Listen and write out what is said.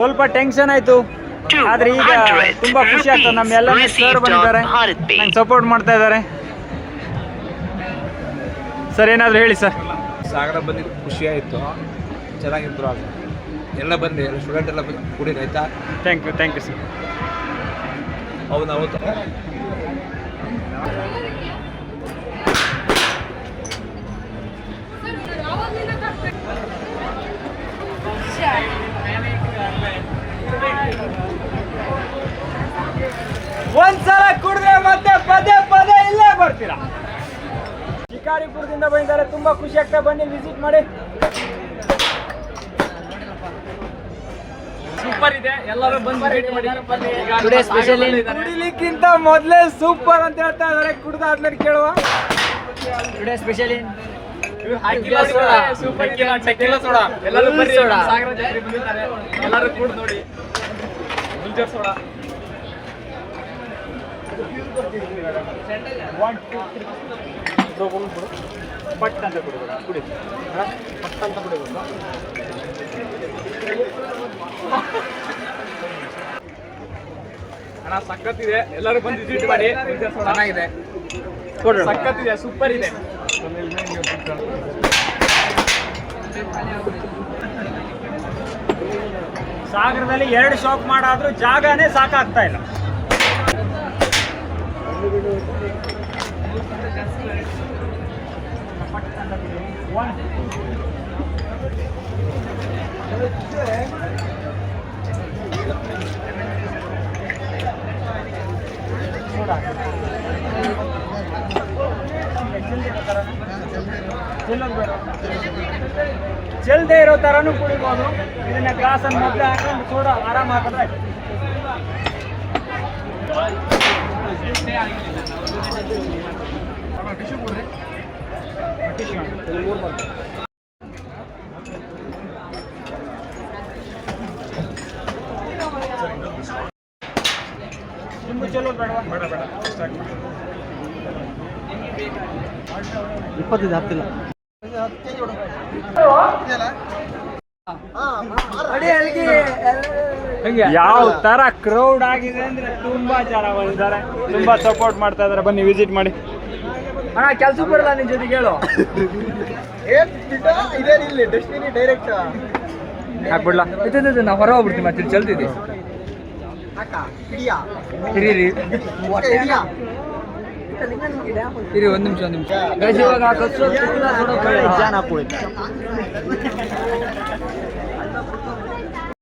ಸ್ವಲ್ಪ ಟೆನ್ಷನ್ ಆಯ್ತು, ಆದ್ರೆ ಈಗ ತುಂಬಾ ಖುಷಿ ಆಗ್ತದೆ. ನಮ್ಮೆಲ್ಲ ಸರ್ ಬಂದಿದ್ದಾರೆ, ನಂಗೆ ಸಪೋರ್ಟ್ ಮಾಡ್ತಾ ಇದ್ದಾರೆ. ಸರ್ ಏನಾದರೂ ಹೇಳಿ ಸರ್. ಸಾಗರ ಬಂದಿದ್ದು ಖುಷಿ ಆಯಿತು, ಚೆನ್ನಾಗಿತ್ತು. ಆಗ ಎಲ್ಲ ಬಂದು ಎಲ್ಲ ಸ್ಟೂಡೆಂಟ್ ಎಲ್ಲ ಬಂದು ಕೂಡಿದ್ದು ಆಯ್ತಾ. Thank you sir. ಹೌದು ಹೌದು. ಒಂದ್ಸಲ ಕುಡಿದ್ರೆ ಮತ್ತೆ ಪದೇ ಪದೇ ಇಲ್ಲೇ ಬರ್ತೀರಾ. ಶಿಕಾರಿಪುರದಿಂದ ಬಂದಿದ್ದಾರೆ, ತುಂಬಾ ಖುಷಿ ಆಗ್ತಾ. ಬನ್ನಿ ವಿಸಿಟ್ ಮಾಡಿ. ಸೂಪರ್ ಇದೆ, ಎಲ್ಲರೂ ಬಂದು ಕುಡಿಲಿಕ್ಕಿಂತ ಮೊದಲೇ ಸೂಪರ್ ಅಂತ ಹೇಳ್ತಾ ಇದಾರೆ. ಕುಡ್ದಾದ್ಮೇಲೆ ಕೇಳುವ. ಟುಡೇ ಸ್ಪೆಷಲ್ ಎಲ್ಲರೂ ಬರ್ರಿ, ಸಾಗರ ಜಾತ್ರೆ ಬಂದಿದ್ದಾರೆ, ಎಲ್ಲರೂ ಕೂಡ ನೋಡಿ. ಗುಲ್ಜರ್ ಸೋಡಾ ಪಟ್ ಅಂತ ಕುಡಿಬೇಡ, ಕುಡಿ ಪಟ್ ಅಂತ ಕುಡಿಬೇಕು. ಅಣ್ಣ ಸಖತ್ತಿದೆ, ಎಲ್ಲರೂ ಬಂದು ವಿಸಿಟ್ ಮಾಡಿ. ಚೆನ್ನಾಗಿದೆ, ಸಖತ್ತಿದೆ, ಸೂಪರ್ ಇದೆ. ಸಾಗರದಲ್ಲಿ 2 ಶಾಪ್ ಮಾಡಾದ್ರೂ ಜಾಗನೇ ಸಾಕಾಗ್ತಾ ಇಲ್ಲ. ಚೆಲ್ಲದೆ ಇರೋ ತರನು ಕುಡಿಬೋದು. ಇದನ್ನ ಗ್ಲಾಸ್ ಅನ್ನು ಮೊದಲೇ ಹಾಕೊಂಡು ಸೋಡಾ ಆರಾಮ ಹಾಕಿದ್ರೆ ನಿಮ್ಗೆ ಚಲೋ ಬೇಡವಾ? ಬೇಡ 25 ಆಗ್ತಿಲ್ಲ. ಯಾವ ತರ ಕ್ರೌಡ್ ಆಗಿದೆ ಅಂದ್ರೆ ತುಂಬಾ ಜನ ಬಂದಿದ್ದಾರೆ, ತುಂಬಾ ಸಪೋರ್ಟ್ ಮಾಡ್ತಾ ಇದಾರೆ. ಬನ್ನಿ ವಿಸಿಟ್ ಮಾಡಿ. ಅಣ್ಣ ಕೆಲ್ಸ ಬರಲ್ಲ ನಿನ್ ಜೊತೆಗೆ ಹೇಳು. ಡೈರೆಕ್ಟ್ ಹಾಕ್ಬಿಡ್ಲಾ? ಇದು ನಾವು ಹೊರ ಹೋಗ್ಬಿಡ್ತೀವಿ, ಮತ್ತೆ ಚಲ್ತಿದ್ವಿ. ಇರಿ ಒಂದ್ ನಿಮಿಷ